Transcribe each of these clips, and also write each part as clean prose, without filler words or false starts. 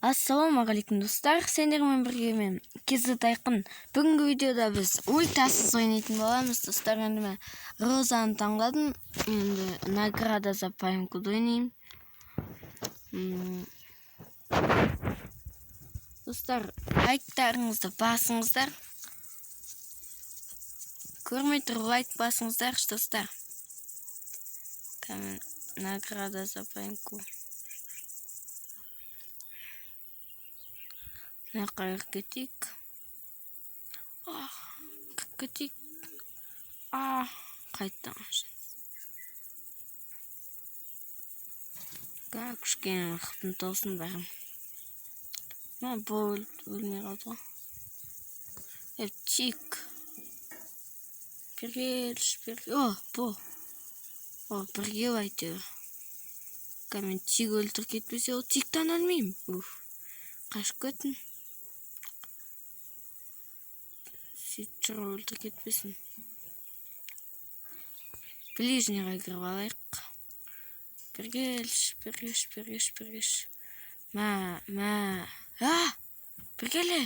Ассалаумағалейкум достар, сендермен бірге мен Кизет Айқын. Бүгінгі видеода біз ультасыз ойнайтын боламыз. Достар, енді мен Розаны таңдадым. Енді награда за паймкуды ойнайым. Достар, лайктарыңызды басыңыздар. Көрмей тұрып лайк басыңыздар, достар. Награда за паймкуды. Нақайық кетейік. Кетейік. Қайттан күшкен ұқтың тосын бәрім. Бұл өлмей қалды ғой. Тик. Бірге байтыр. Мен тик өлтір кетпесе, ол тиктан өлмеймін. Қашып көтін. Сөйтшір өлтір кетпесін. Ближнеға кіріп алайық. Бергеш. Бергелі.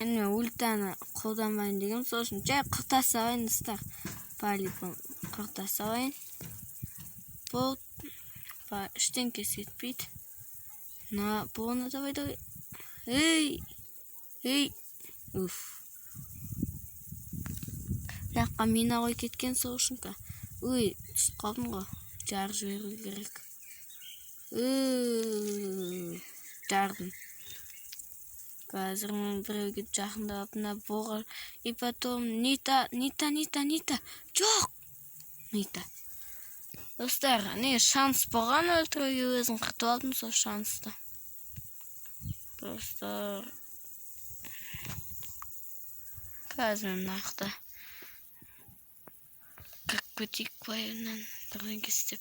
Әне ультаны қолданбайын деген сол үшін жай қыртаса ойын ұстар. Полигон қыртаса ойын. Бұл іштен кесетпейді. Бұны давай. Жаққа мина қой кеткен сол үшін ка. Түсіп қалдым ғой. Жар жіберу керек. Жардым. Қазір мен біреуге жақындап мына боғар. И потом Нита. Жоқ. Нита. Достар, шанс болған өлтіруге өзім қыртып алдым сол шансты. Достар. Қазір мен нақты. Көтейік байынан бірден кестеп.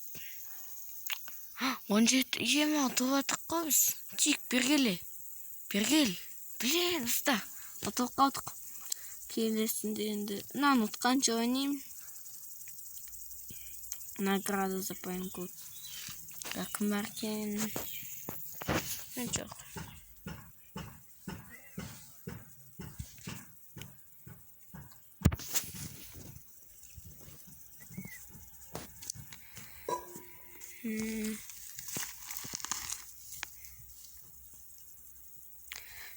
17-26 батық қой біз. Тик, бергел. Блин, достар. Ұтылып қалдық. Келесінде енді. Мынаны ұтқанша ойнайым. Награда за паймкуды. Кім бар екен? Жоқ.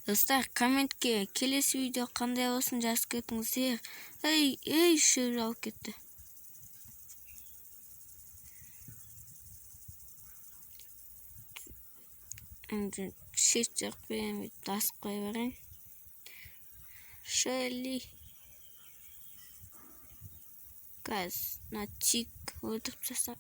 Достар, комментке келесі видео қандай болсын жазып кетіңіздер. Үшеу жауып кетті. Шет жоқ бейім, тасып қой барайын. Шәли. Газ, на тик өлтіріп тастам.